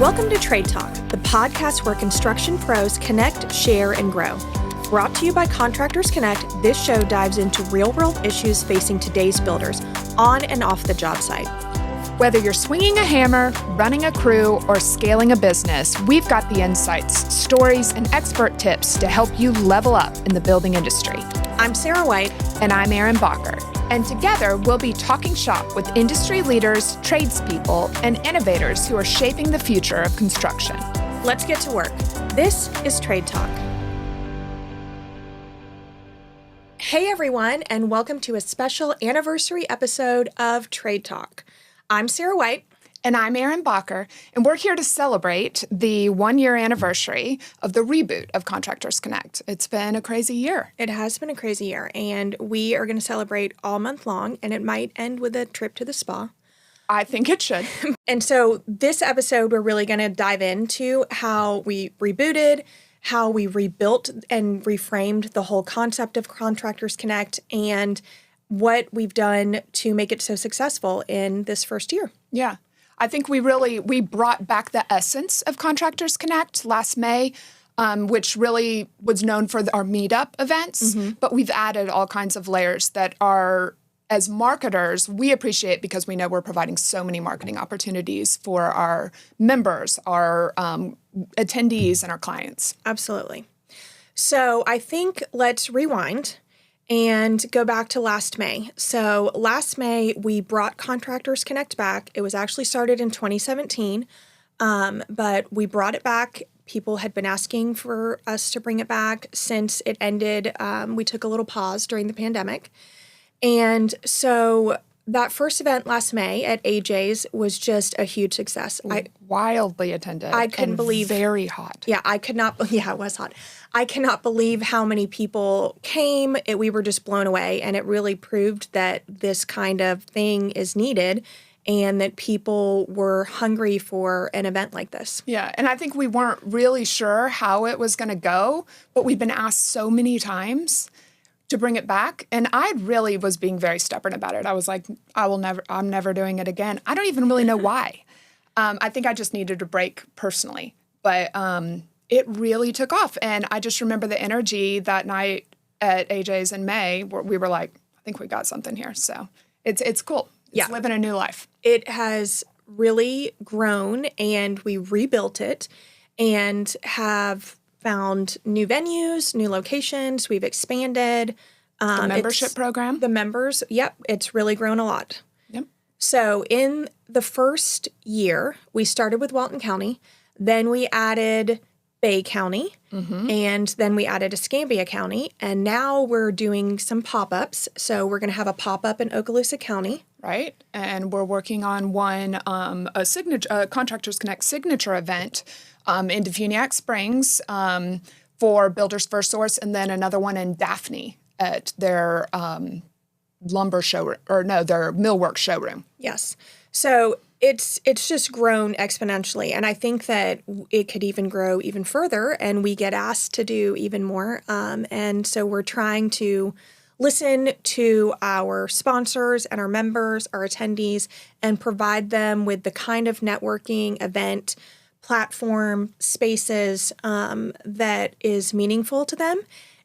Welcome to Trade Talk, the podcast where construction pros connect, share, and grow. Brought to you by Contractors Connect, this show dives into real-world issues facing today's builders on and off the job site. Whether you're swinging a hammer, running a crew, or scaling a business, we've got the insights, stories, and expert tips to help you level up in the building industry. I'm Sarah White. And I'm Erin Bakker. And together, we'll be talking shop with industry leaders, tradespeople, and innovators who are shaping the future of construction. Let's get to work. This is Trade Talk. Hey everyone, and welcome to a special anniversary episode of Trade Talk. I'm Sarah White. And I'm Erin Bakker, and we're here to celebrate the 1-year anniversary of the reboot of Contractors Connect. It's been a crazy year. It has been a crazy year, and we are going to celebrate all month long, and it might end with a trip to the spa. I think it should. And so this episode, we're really going to dive into how we rebooted, how we rebuilt and reframed the whole concept of Contractors Connect, and what we've done to make it so successful in this first year. Yeah. I think we brought back the essence of Contractors Connect last May, which really was known for our meetup events, but we've added all kinds of layers that are, as marketers, we appreciate because we know we're providing so many marketing opportunities for our members, our attendees, and our clients. Absolutely. So I think let's rewind and go back to last May. So last May, we brought Contractors Connect back. It was actually started in 2017, but we brought it back. People had been asking for us to bring it back since it ended. We took a little pause during the pandemic. And so that first event last May at AJ's was just a huge success. Wildly attended. I couldn't believe. Very hot. Yeah, it was hot. I cannot believe how many people came. We were just blown away, and it really proved that this kind of thing is needed and that people were hungry for an event like this. Yeah, and I think we weren't really sure how it was going to go, but we've been asked so many times to bring it back, and I really was being very stubborn about it. I was like, I'm never doing it again. I don't even really know why. I think I just needed a break personally, but it really took off. And I just remember the energy that night at AJ's in May where we were like, I think we got something here. So it's cool. It's living a new life. It has really grown, and we rebuilt it and have found new venues, new locations. We've expanded. The membership program. The members, it's really grown a lot. Yep. So in the first year, we started with Walton County. Then we added Bay County, and then we added Escambia County, and now we're doing some pop-ups. So we're going to have a pop-up in Okaloosa County. Right, and we're working on one, a Contractors Connect signature event in Defuniak Springs for Builders FirstSource, and then another one in Daphne at their lumber showroom, their millwork showroom. Yes, so it's just grown exponentially, and I think that it could even grow even further, and we get asked to do even more, and so we're trying to listen to our sponsors and our members, our attendees, and provide them with the kind of networking event, platform, spaces that is meaningful to them.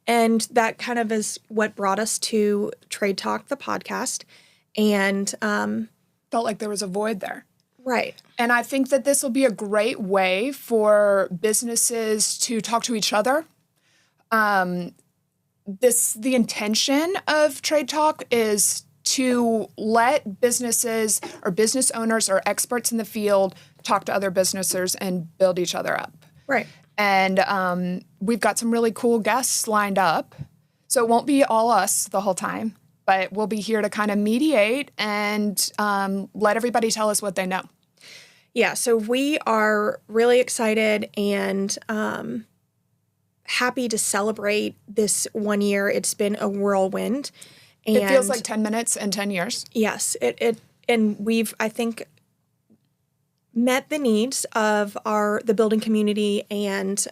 And that kind of is what brought us to Trade Talk, the podcast. And felt like there was a void there. Right. And I think that this will be a great way for businesses to talk to each other. The intention of Trade Talk is to let businesses or business owners or experts in the field talk to other businesses and build each other up. Right. And we've got some really cool guests lined up. So it won't be all us the whole time, but we'll be here to kind of mediate and let everybody tell us what they know. Yeah, so we are really excited and happy to celebrate this 1 year. It's been a whirlwind. And it feels like 10 minutes and 10 years. Yes, and we've, I think, met the needs of the building community and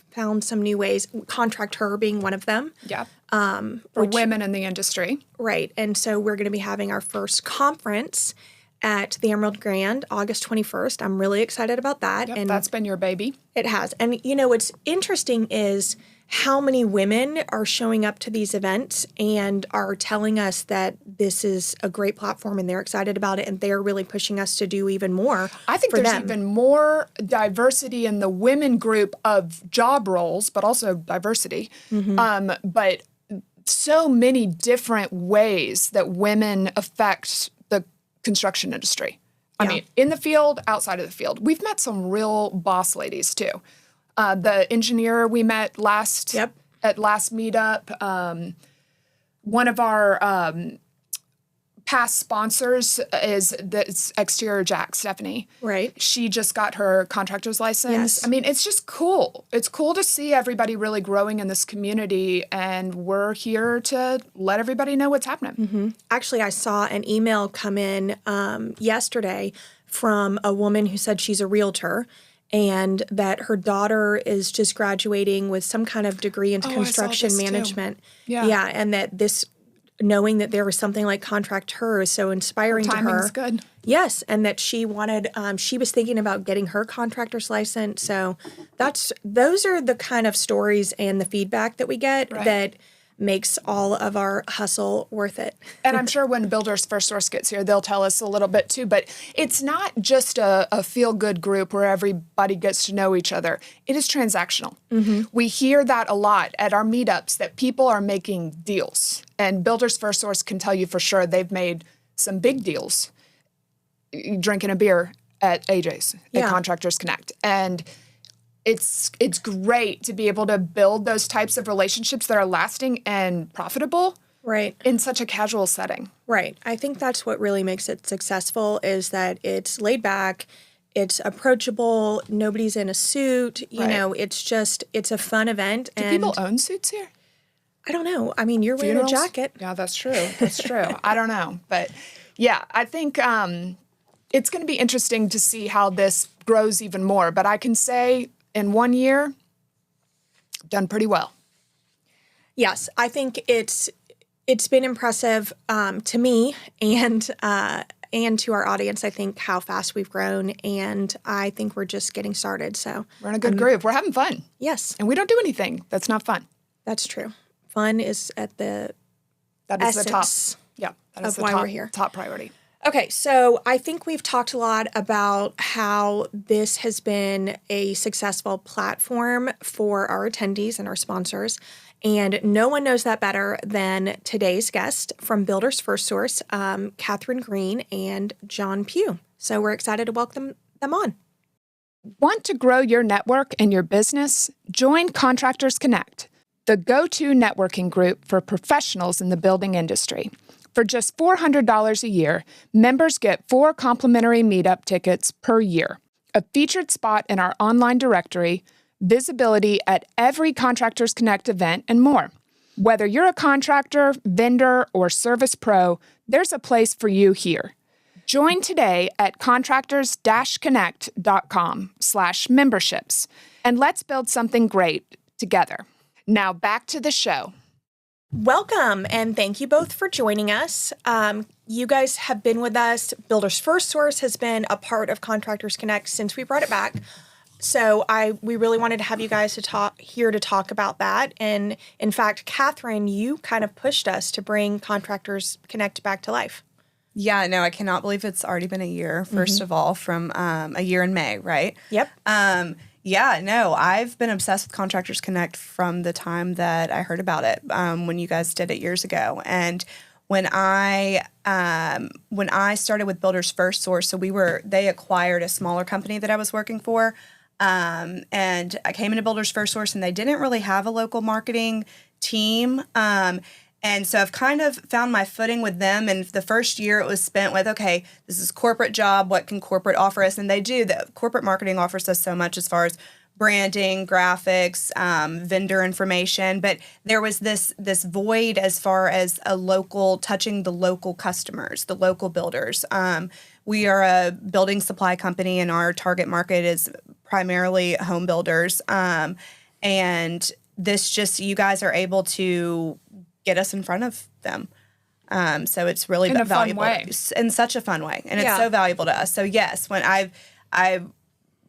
found some new ways, ContractHER being one of them. Yeah, for women in the industry. Right, and so we're going to be having our first conference at the Emerald Grand, August 21st. I'm really excited about that. Yep, and that's been your baby. It has. And, what's interesting is how many women are showing up to these events and are telling us that this is a great platform and they're excited about it and they're really pushing us to do even more. I think there's even more diversity in the women group of job roles, but also diversity. But so many different ways that women affect the construction industry. I mean, in the field, outside of the field. We've met some real boss ladies too. The engineer we met at last meetup, one of our past sponsors is the Exterior Jack, Stephanie. Right. She just got her contractor's license. Yes. I mean, it's just cool. It's cool to see everybody really growing in this community, and we're here to let everybody know what's happening. Actually, I saw an email come in yesterday from a woman who said she's a realtor and that her daughter is just graduating with some kind of degree into construction management. Yeah, and that knowing that there was something like ContractHER is so inspiring to her. Timing's good. Yes, and that she wanted, she was thinking about getting her contractor's license. So those are the kind of stories and the feedback that we get that makes all of our hustle worth it. And I'm sure when Builders FirstSource gets here, they'll tell us a little bit too. But it's not just a feel-good group where everybody gets to know each other. It is transactional. We hear that a lot at our meetups, that people are making deals. And Builders FirstSource can tell you for sure they've made some big deals drinking a beer at AJ's, at Contractors Connect. And it's great to be able to build those types of relationships that are lasting and profitable in such a casual setting. Right. I think that's what really makes it successful is that it's laid back, it's approachable, nobody's in a suit, you know, it's a fun event. Do people own suits here? I don't know. I mean, you're wearing a jacket. Yeah, that's true. That's true. I don't know. But yeah, I think it's going to be interesting to see how this grows even more. But I can say in 1 year, done pretty well. Yes, I think it's been impressive to me and to our audience. I think how fast we've grown, and I think we're just getting started. So we're in a good group. We're having fun. Yes, and we don't do anything that's not fun. That's true. Fun is at the essence the top. Yeah, that is of why we're here. Top priority. Okay, so I think we've talked a lot about how this has been a successful platform for our attendees and our sponsors, and no one knows that better than today's guest from Builders FirstSource, Katherine Green and John Pugh. So we're excited to welcome them on. Want to grow your network and your business? Join Contractors Connect, the go-to networking group for professionals in the building industry. For just $400 a year, members get 4 complimentary meetup tickets per year, a featured spot in our online directory, visibility at every Contractors Connect event, and more. Whether you're a contractor, vendor, or service pro, there's a place for you here. Join today at contractors-connect.com/memberships, and let's build something great together. Now back to the show. Welcome, and thank you both for joining us. You guys have been with us. Builders FirstSource has been a part of Contractors Connect since we brought it back. So we really wanted to have you guys to talk about that. And in fact, Katherine, you kind of pushed us to bring Contractors Connect back to life. Yeah, no, I cannot believe it's already been a year, first of all, from a year in May, right? Yep. Yeah, no, I've been obsessed with Contractors Connect from the time that I heard about it, when you guys did it years ago. And when I started with Builders FirstSource, so they acquired a smaller company that I was working for, and I came into Builders FirstSource, and they didn't really have a local marketing team. And so I've kind of found my footing with them. And the first year it was spent with, okay, this is corporate job. What can corporate offer us? And they do. The corporate marketing offers us so much as far as branding, graphics, vendor information. But there was this void as far as touching the local customers, the local builders. We are a building supply company, and our target market is primarily home builders. And you guys are able to get us in front of them. So it's really in a valuable fun way. in such a fun way, and Yeah. it's so valuable to us. So yes, when I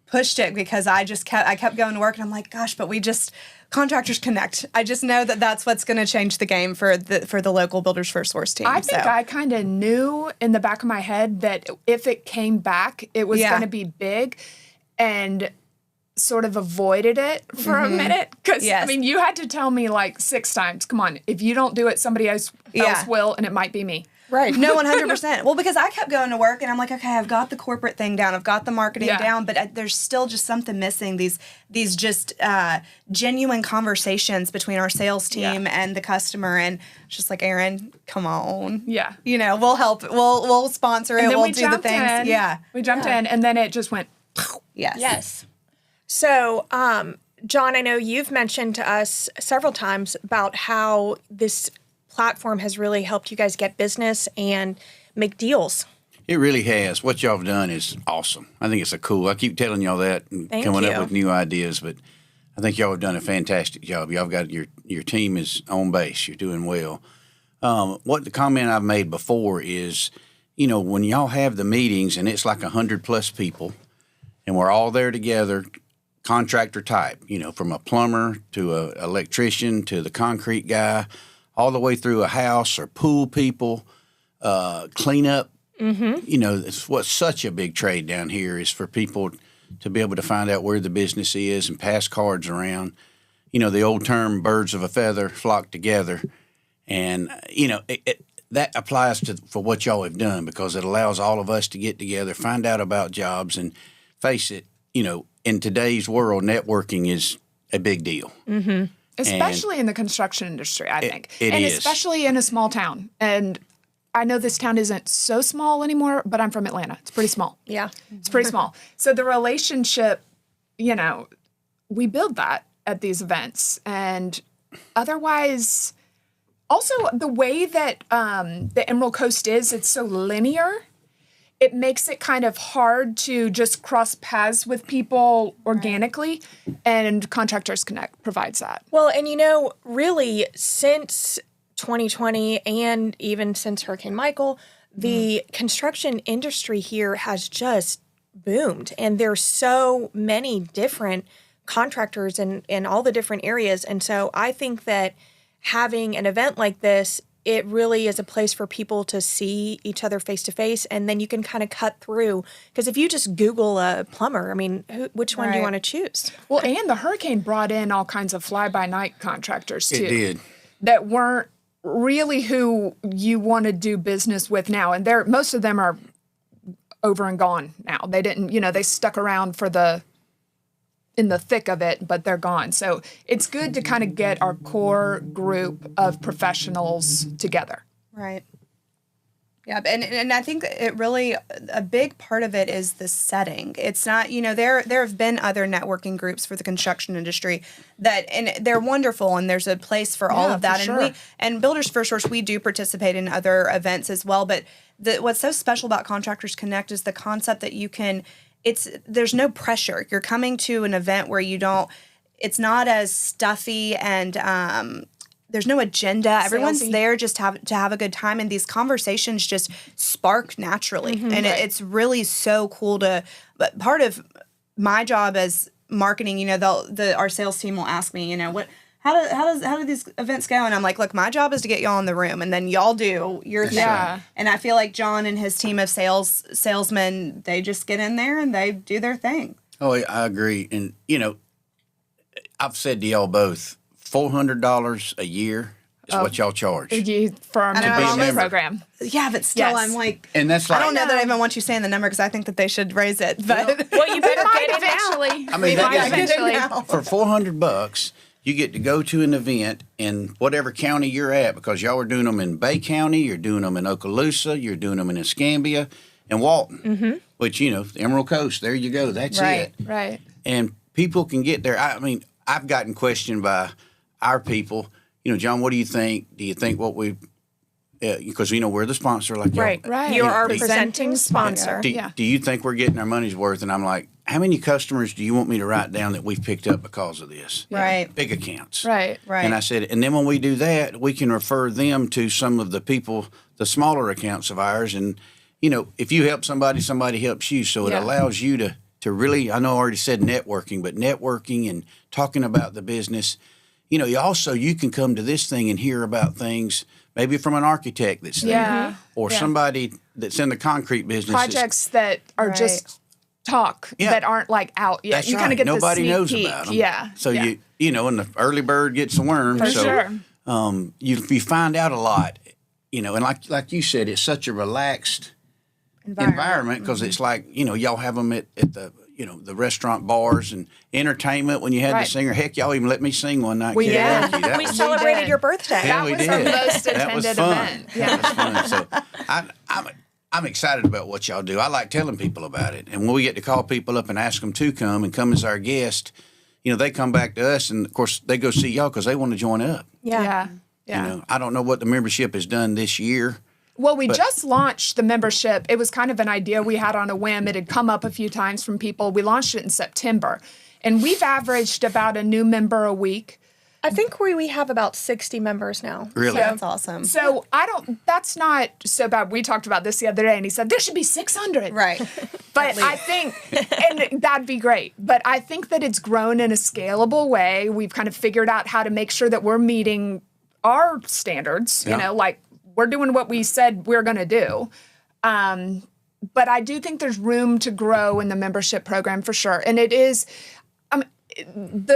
pushed it because I kept going to work, and I'm like, gosh, but we just Contractors Connect. I just know that that's what's going to change the game for the local Builders FirstSource team. I think I kind of knew in the back of my head that if it came back, it was going to be big, and sort of avoided it for a minute. Because, I mean, you had to tell me like 6 times, come on, if you don't do it, somebody else will, and it might be me. Right. No, 100%. Well, because I kept going to work and I'm like, okay, I've got the corporate thing down. I've got the marketing down, but there's still just something missing. These just genuine conversations between our sales team and the customer. And it's just like, Erin, come on. Yeah. You know, we'll help. We'll sponsor it. And then We'll we do the jumped things. in. Yeah. We jumped in, and then it just went. Yes. Yes. So, John, I know you've mentioned to us several times about how this platform has really helped you guys get business and make deals. It really has. What y'all have done is awesome. I think it's I keep telling y'all that and coming up with new ideas, but I think y'all have done a fantastic job. Y'all have got your team is on base. You're doing well. What the comment I've made before is, when y'all have the meetings and it's like 100+ people and we're all there together, contractor type, from a plumber to an electrician to the concrete guy, all the way through a house or pool people, cleanup. It's what's such a big trade down here is for people to be able to find out where the business is and pass cards around. The old term, birds of a feather flock together. And, that applies for what y'all have done because it allows all of us to get together, find out about jobs, and face it, in today's world, networking is a big deal. Mm-hmm. Especially in the construction industry, I think. It and is. Especially in a small town. And I know this town isn't so small anymore, but I'm from Atlanta. It's pretty small. Yeah. It's pretty small. So the relationship, we build that at these events. And otherwise, also the way that the Emerald Coast is, it's so linear. It makes it kind of hard to just cross paths with people organically, and Contractors Connect provides that. Well, and really, since 2020 and even since Hurricane Michael, the construction industry here has just boomed. And there's so many different contractors in all the different areas. And so I think that having an event like this, it really is a place for people to see each other face to face, and then you can kind of cut through. Because if you just Google a plumber, I mean, which one do you want to choose? Well, and the hurricane brought in all kinds of fly-by-night contractors, too. It did. That weren't really who you want to do business with now. And most of them are over and gone now. They didn't, they stuck around in the thick of it, but they're gone. So it's good to kind of get our core group of professionals together. Right. Yeah, and I think it really, a big part of it is the setting. It's not, there have been other networking groups for the construction industry and they're wonderful, and there's a place for all of that. For sure. And Builders FirstSource, we do participate in other events as well. But what's so special about Contractors Connect is the concept that there's no pressure. You're coming to an event where it's not as stuffy and there's no agenda. Everyone's there just to have a good time, and these conversations just spark naturally. And it's really so cool but part of my job as marketing, our sales team will ask me, how do these events go? And I'm like, look, my job is to get y'all in the room, and then y'all do your thing. Yeah. And I feel like John and his team of salesmen, they just get in there and they do their thing. Oh, I agree. And, I've said to y'all both, $400 a year is what y'all charge. For our membership program. Yeah, but still, Yes. I'm like, And that's like, I don't know that I even want you saying the number because I think that they should raise it. But Well, you better Might get it now. eventually. I mean, We that might is- eventually. for $400, you get to go to an event in whatever county you're at, because y'all are doing them in Bay County, you're doing them in Okaloosa, you're doing them in Escambia and Walton, which, the Emerald Coast, there you go. That's Right. it. Right. And people can get there. I mean, I've gotten questioned by our people, John, what do you think? Do you think what we, because, we're the sponsor like y'all. Right. Right. You're our Presenting presenting sponsor. Do you think we're getting our money's worth? And I'm like, how many customers do you want me to write down that we've picked up because of this? Right. Big accounts. Right. And I said, and then when we do that, we can refer them to some of the people, the smaller accounts of ours. And, you know, if you help somebody, somebody helps you. So it allows you to really, I know I already said networking, but networking and talking about the business. You know, you can come to this thing and hear about things maybe from an architect that's there or somebody that's in the concrete business. Projects that are just talk that aren't like out yet. That's you kind of get Nobody the knows sneak peek. about them. Yeah. So you know, and the early bird gets the worm. For sure. You find out a lot, you know, and like you said, it's such a relaxed environment because it's like, you know, y'all have them at the, you know, the restaurant, bars, and entertainment. When you had the singer, heck, y'all even let me sing one night. We did. We celebrated your birthday. Yeah, That we was did. our most That was attended fun. event. Yeah. That was fun. So I'm excited about what y'all do. I like telling people about it. And when we get to call people up and ask them to come and come as our guest, you know, they come back to us, and of course they go see y'all because they want to join up. Yeah. You know, I don't know what the membership has done this year. Well, we just launched the membership. It was kind of an idea we had on a whim. It had come up a few times from people. We launched it in September, and we've averaged about a new member a week. I think we have about 60 members now. Really? So, That's awesome. So that's not so bad. We talked about this the other day, and he said, there should be 600. Right. But I think, and that'd be great, but I think that it's grown in a scalable way. We've kind of figured out how to make sure that we're meeting our standards, you know, like we're doing what we said we're going to do. But I do think there's room to grow in the membership program for sure. And it is,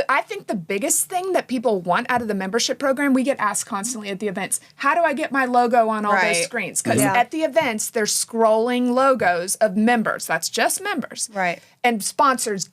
I think the biggest thing that people want out of the membership program, we get asked constantly at the events, how do I get my logo on all those screens? Because at the events, they're scrolling logos of members. That's just members. Right. And sponsors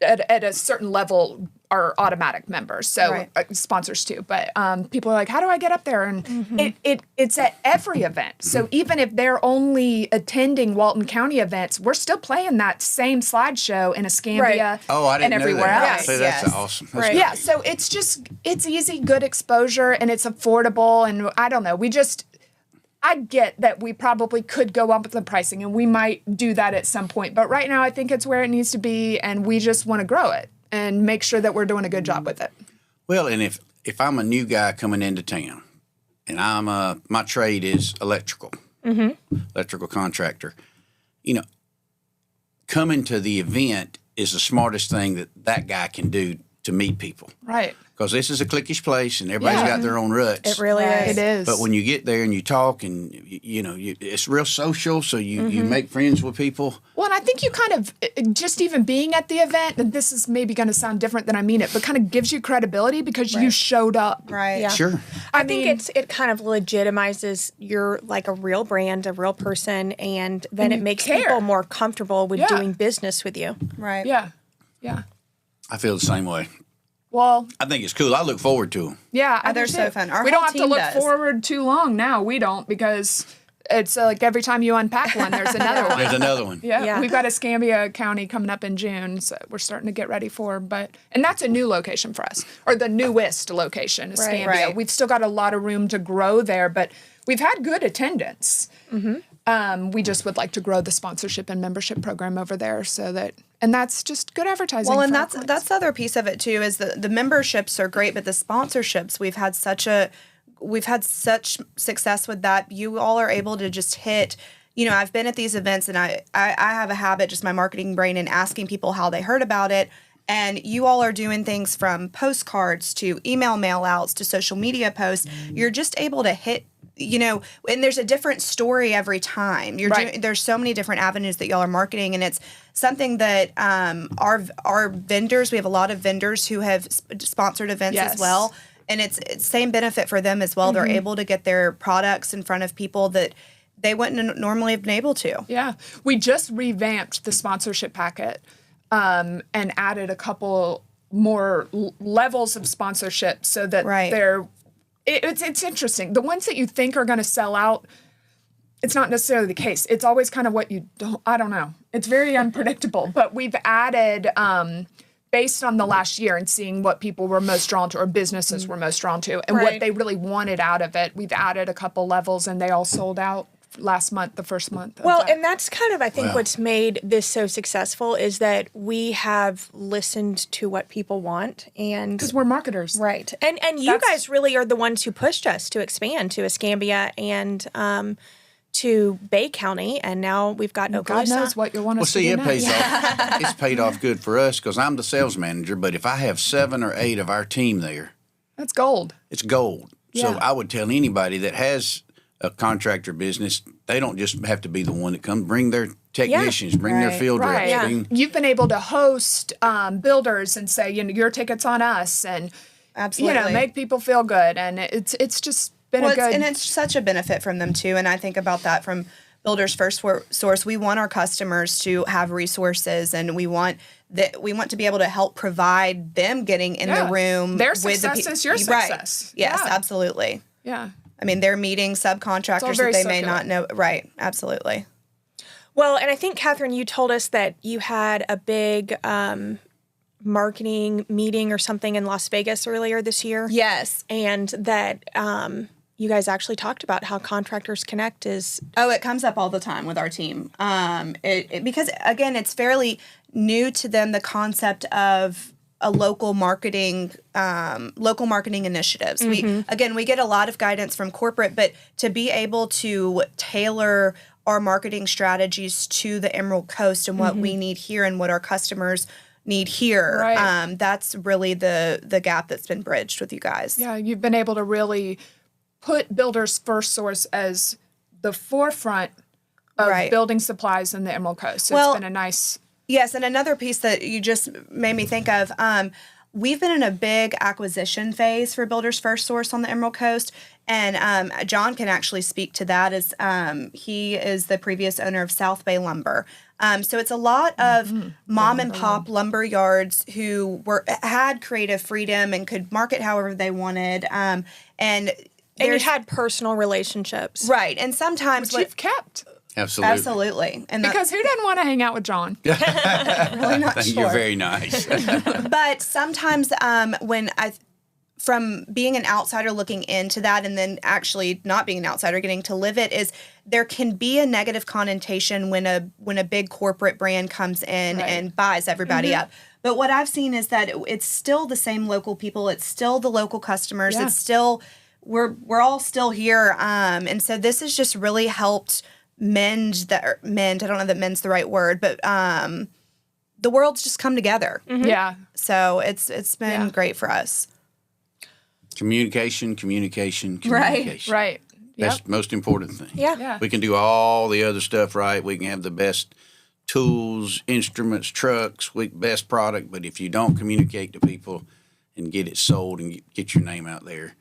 at a certain level are automatic members, so sponsors too. But people are like, how do I get up there? And it's at every event. So even if they're only attending Walton County events, we're still playing that same slideshow in Escambia and everywhere else. So that's awesome. That's Yeah, so it's easy, good exposure, and it's affordable. And I don't know, I get that we probably could go up with the pricing, and we might do that at some point. But right now, I think it's where it needs to be, and we just want to grow it and make sure that we're doing a good job with it. Well, and if I'm a new guy coming into town, and my trade is electrical, electrical contractor, you know, coming to the event is the smartest thing that guy can do to meet people. Right. Because this is a cliquish place, and everybody's got their own ruts. It really is. It is. But when you get there and you talk, and you know, it's real social. So you make friends with people. Well, and I think you kind of just even being at the event, and this is maybe going to sound different than I mean it, but kind of gives you credibility because you showed up. Right. Yeah. Sure. I think it kind of legitimizes you're like a real brand, a real person, and then it makes people more comfortable with doing business with you. Right. Yeah. Yeah. I feel the same way. Well, I think it's cool. I look forward to them. yeah, they're so fun. Our we don't whole have to team look does. forward too long now. We don't, because it's like every time you unpack one, there's another one. There's another one. Yeah, we've got Escambia County coming up in June, so we're starting to get ready for. And that's a new location for us, or the newest location, Escambia. Right. We've still got a lot of room to grow there, but we've had good attendance. We just would like to grow the sponsorship and membership program over there, and that's just good advertising. Well, and for our that's clients. the other piece of it too, is the memberships are great, but the sponsorships, we've had such success with that. You all are able to just hit, you know, I've been at these events, and I have a habit, just my marketing brain, and asking people how they heard about it. And you all are doing things from postcards to email mail outs to social media posts. You're just able to hit, you know, and there's a different story every time. There's so many different avenues that y'all are marketing, and it's something that our vendors, we have a lot of vendors who have sponsored events as well. And it's same benefit for them as well. They're able to get their products in front of people that they wouldn't normally have been able to. Yeah. We just revamped the sponsorship packet and added a couple more levels of sponsorship so that they're it's interesting. The ones that you think are going to sell out, it's not necessarily the case. It's always kind of what you don't, I don't know. It's very unpredictable, but we've added based on the last year and seeing what people were most drawn to, or businesses were most drawn to, and what they really wanted out of it. We've added a couple levels, and they all sold out last month, the first month. Well, and that's kind of, I think, what's made this so successful is that we have listened to what people want, and because we're marketers, right? And you guys really are the ones who pushed us to expand to Escambia and to Bay County, and now we've got Okaloosa. God knows what you want us to do it pays off. It's paid off good for us because I'm the sales manager. But if I have 7 or 8 of our team there, that's gold. It's gold. Yeah. So I would tell anybody that has a contractor business, they don't just have to be the one that comes. Bring their technicians, bring their field reps. Yeah. You've been able to host builders and say, your ticket's on us, and absolutely, make people feel good, and it's just been a good. And it's such a benefit from them too. And I think about that from Builders FirstSource. We want our customers to have resources, and we want to be able to help provide them getting in the room. Their success is your success. Right. Yes, absolutely. Yeah. I mean, they're meeting subcontractors that they may not know. Right. Absolutely. Well, and I think, Katherine, you told us that you had a big marketing meeting or something in Las Vegas earlier this year. Yes. And that you guys actually talked about how Contractors Connect is... Oh, it comes up all the time with our team. Because, again, it's fairly new to them, the concept of a local marketing initiatives. Mm-hmm. We get a lot of guidance from corporate, but to be able to tailor our marketing strategies to the Emerald Coast and what we need here and what our customers need here, that's really the gap that's been bridged with you guys. Yeah, you've been able to really put Builders FirstSource as the forefront of building supplies in the Emerald Coast. So it's been a nice... Yes, and another piece that you just made me think of, we've been in a big acquisition phase for Builders FirstSource on the Emerald Coast, and John can actually speak to that as he is the previous owner of South Bay Lumber. So it's a lot of mom and pop lumber yards who had creative freedom and could market however they wanted, and you had personal relationships, right? And sometimes you've kept. Absolutely. And because who doesn't want to hang out with John? Really not sure. You're very nice. But sometimes from being an outsider looking into that and then actually not being an outsider getting to live it, is there can be a negative connotation when a big corporate brand comes in and buys everybody up. But what I've seen is that it's still the same local people. It's still the local customers. It's still, we're all still here. And so this has just really helped mend. I don't know that mend's the right word, but the world's just come together. Yeah. So it's been great for us. Communication. Right. That's the most important thing. Yeah. We can do all the other stuff right. We can have the best tools, instruments, trucks, best product. But if you don't communicate to people and get it sold and get your name out there,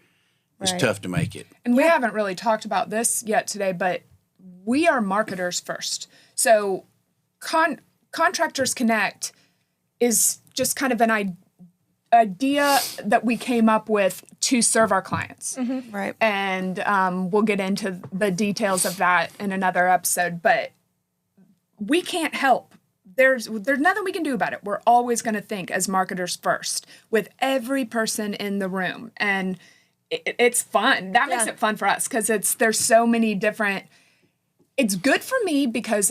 it's tough to make it. And we haven't really talked about this yet today, but we are marketers first. So Contractors Connect is just kind of an idea that we came up with to serve our clients. Right. And we'll get into the details of that in another episode, but we can't help. There's nothing we can do about it. We're always going to think as marketers first with every person in the room. And it's fun. That makes it fun for us because there's so many different. It's good for me because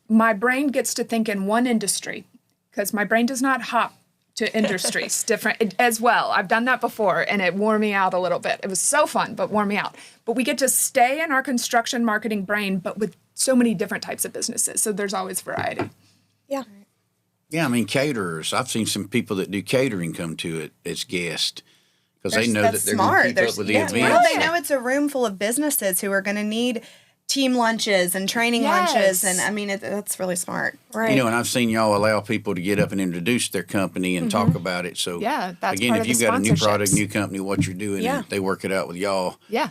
my brain gets to think in one industry because my brain does not hop to industries different as well. I've done that before and it wore me out a little bit. It was so fun, but wore me out. But we get to stay in our construction marketing brain, but with so many different types of businesses. So there's always variety. Yeah. Yeah, I mean, caterers. I've seen some people that do catering come to it as guests because they know that they're going to keep up with the events. Well, they know it's a room full of businesses who are going to need team lunches and training lunches. And I mean, that's really smart. Right. You know, and I've seen y'all allow people to get up and introduce their company and talk about it. So that's again, part if of you've the got a new product, sponsorships. new company, what you're doing, and they work it out with y'all. Yeah.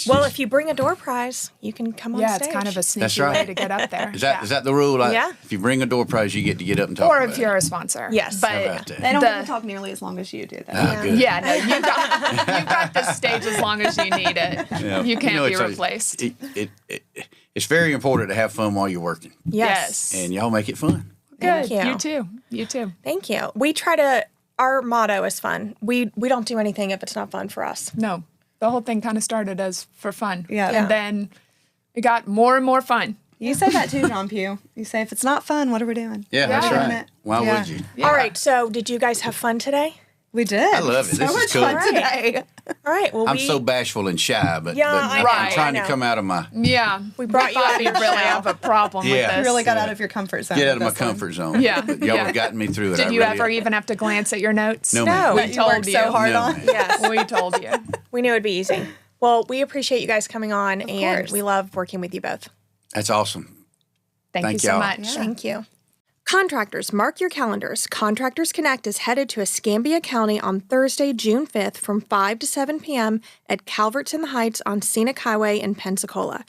Well, if you bring a door prize, you can come on stage. Yeah, it's kind of a sneaky way to get up there. Is that the rule? If you bring a door prize, you get to get up and talk or about if you're a sponsor. Yes. But How about that? They don't get to talk nearly as long as you do, though. Good. Yeah, no, you've got this stage as long as you need it. Yeah. You can't be it's replaced. It's very important to have fun while you're working. Yes. And y'all make it fun. Good. Thank you. You too. Thank you. We our motto is fun. We don't do anything if it's not fun for us. No, the whole thing kind of started as for fun. Yeah. And then It got more and more fun. You say that too, John Pugh. You say, if it's not fun, what are we doing? Yeah, that's Doing right. it. Why Yeah. would you? Yeah. All right. So did you guys have fun today? We did. I love it. So This is much cool. fun All today. All right. Well, I'm so bashful and shy, but, Yeah, but I I'm know, Right. trying I to know. come out of my Yeah. We brought you thought out of you'd your really shell. have a problem Yeah. with You this. really got out of your comfort zone. get out with of my this one. comfort zone. Yeah, But y'all yeah. have gotten me through it. Did I you really ever even have to glance at your notes? No, No. ma'am. That you worked so hard No, on. man. Yes. We told you. We knew it'd be easy. Well, we appreciate you guys coming on, and course. we love working with you both. That's awesome. Thank you Thank so y'all. much. Thank you. Contractors, mark your calendars. Contractors Connect is headed to Escambia County on Thursday, June 5th from 5 to 7 p.m. at Calvert's in the Heights on Scenic Highway in Pensacola.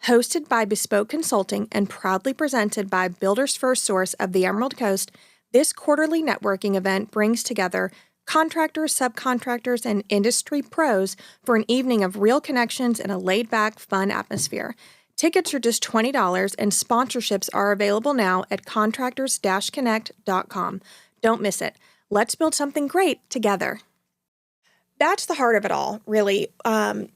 Hosted by Bespoke Consulting and proudly presented by Builders FirstSource of the Emerald Coast, this quarterly networking event brings together contractors, subcontractors, and industry pros for an evening of real connections in a laid-back, fun atmosphere. Tickets are just $20, and sponsorships are available now at contractors-connect.com. Don't miss it. Let's build something great together. That's the heart of it all, really.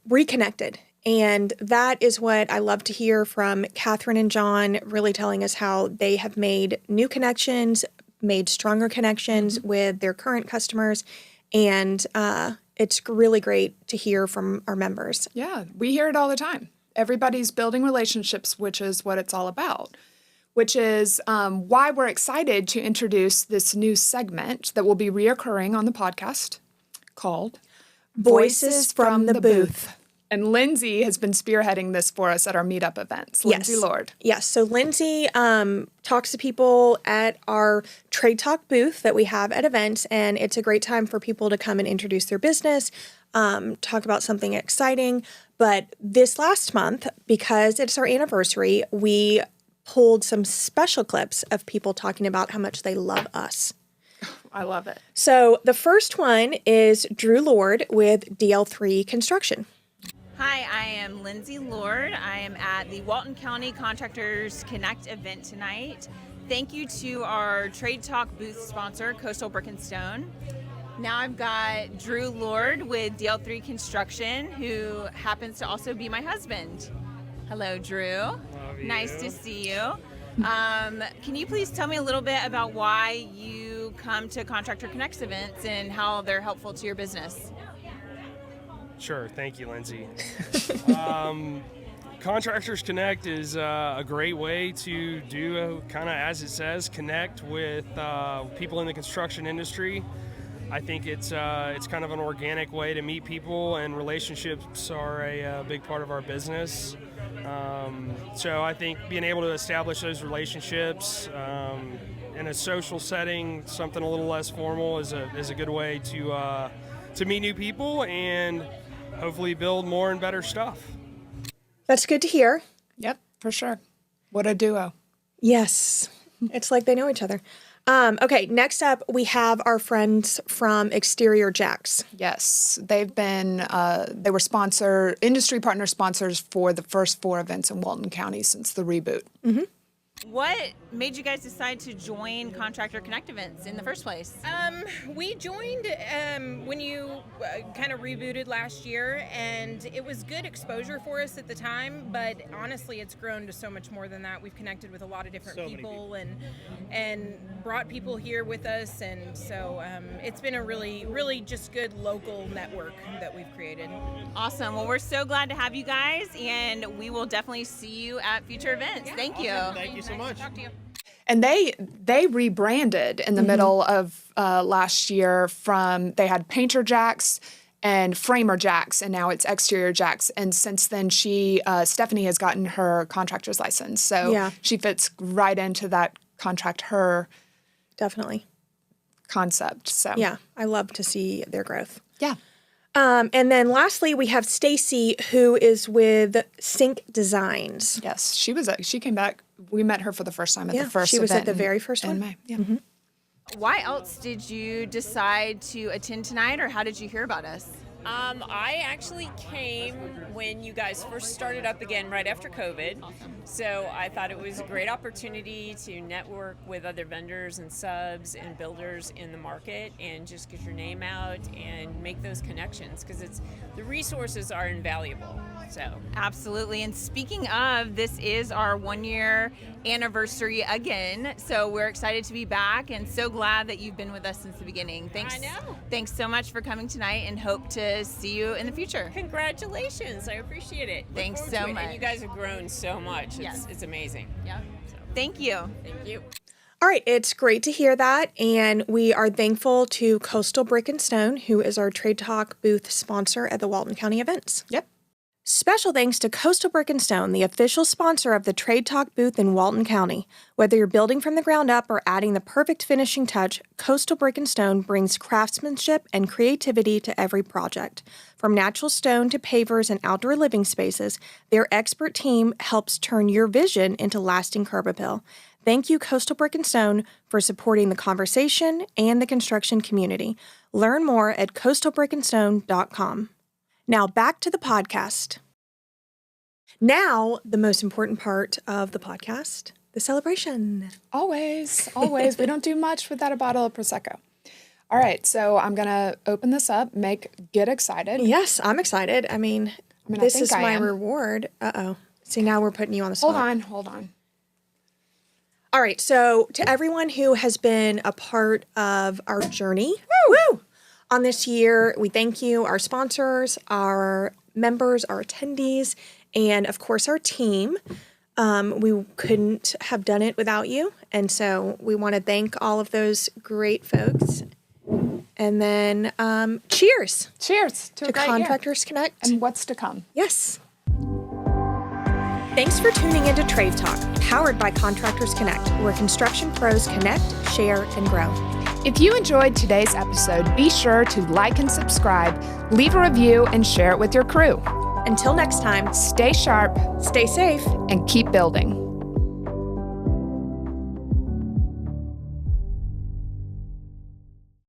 Reconnected. And that is what I love to hear from Katherine and John, really telling us how they have made new connections, made stronger connections with their current customers. And it's really great to hear from our members. Yeah, we hear it all the time. Everybody's building relationships, which is what it's all about, which is why we're excited to introduce this new segment that will be reoccurring on the podcast called Voices from the Booth. And Lindsay has been spearheading this for us at our meetup events. Lindsay Lord. Yes. So Lindsay talks to people at our Trade Talk booth that we have at events, and it's a great time for people to come and introduce their business, talk about something exciting. But this last month, because it's our anniversary, we pulled some special clips of people talking about how much they love us. I love it. So the first one is Drew Lord with DL3 Construction. Hi, I am Lindsay Lord. I am at the Walton County Contractors Connect event tonight. Thank you to our Trade Talk booth sponsor, Coastal Brick and Stone. Now I've got Drew Lord with DL3 Construction, who happens to also be my husband. Hello, Drew. Nice to see you. Can you please tell me a little bit about why you come to Contractor Connect events and how they're helpful to your business? Sure. Thank you, Lindsay. Contractors Connect is a great way to do, kind of as it says, connect with people in the construction industry. I think it's kind of an organic way to meet people, and relationships are a big part of our business. So I think being able to establish those relationships in a social setting, something a little less formal, is a good way to meet new people and hopefully build more and better stuff. That's good to hear. Yep, for sure. What a duo. Yes. It's like they know each other. Okay, next up, we have our friends from Exterior Jacks. Yes, they've been, they were industry partner sponsors for the first 4 events in Walton County since the reboot. Mm-hmm. What made you guys decide to join Contractor Connect events in the first place? We joined when you kind of rebooted last year, and it was good exposure for us at the time, but honestly it's grown to so much more than that. We've connected with a lot of different people and brought people here with us, and so it's been a really just good local network that we've created. Awesome. Well, we're so glad to have you guys, and we will definitely see you at future events. Yeah. Thank you. Thank you so much. Talk to you. And they rebranded in the middle of last year from, they had Painter Jacks and Framer Jacks, and now it's Exterior Jacks. And since then, Stephanie has gotten her contractor's license. So she fits right into that ContractHER Definitely. concept. So Yeah, I love to see their growth. yeah. And then lastly, we have Stacy, who is with Sync Designs. Yes, she came back. We met her for the first time at the first she was event at the very first in one. May. Yeah. Why else did you decide to attend tonight, or how did you hear about us? I actually came when you guys first started up again right after COVID. So I thought it was a great opportunity to network with other vendors and subs and builders in the market and just get your name out and make those connections, because the resources are invaluable. So Absolutely. And speaking of, this is our 1-year anniversary again. So we're excited to be back and so glad that you've been with us since the beginning. Thanks. I know. Thanks so much for coming tonight and hope to see you in the future. Congratulations. I appreciate it. Thanks Look so forward to it. much. And you guys have grown so much. Yes. It's amazing. Yeah. Thank you. Thank you. All right, it's great to hear that, and we are thankful to Coastal Brick and Stone, who is our Trade Talk booth sponsor at the Walton County events. Yep. Special thanks to Coastal Brick and Stone, the official sponsor of the Trade Talk booth in Walton County. Whether you're building from the ground up or adding the perfect finishing touch, Coastal Brick and Stone brings craftsmanship and creativity to every project. From natural stone to pavers and outdoor living spaces, their expert team helps turn your vision into lasting curb appeal. Thank you, Coastal Brick and Stone, for supporting the conversation and the construction community. Learn more at coastalbrickandstone.com. Now back to the podcast. Now, the most important part of the podcast, the celebration. Always. We don't do much without a bottle of Prosecco. All right, so I'm going to open this up, get excited. Yes, I'm excited. I mean this is my reward. Uh-oh. See, now we're putting you on the spot. Hold on. All right, so to everyone who has been a part of our journey, woo! On this year, we thank you, our sponsors, our members, our attendees, and of course our team. We couldn't have done it without you, and so we want to thank all of those great folks. And then cheers. Cheers to a great Contractors Connect. And what's to come. Yes. Thanks for tuning into Trade Talk, powered by Contractors Connect, where construction pros connect, share, and grow. If you enjoyed today's episode, be sure to like and subscribe, leave a review, and share it with your crew. Until next time, Stay sharp, stay safe, and keep building.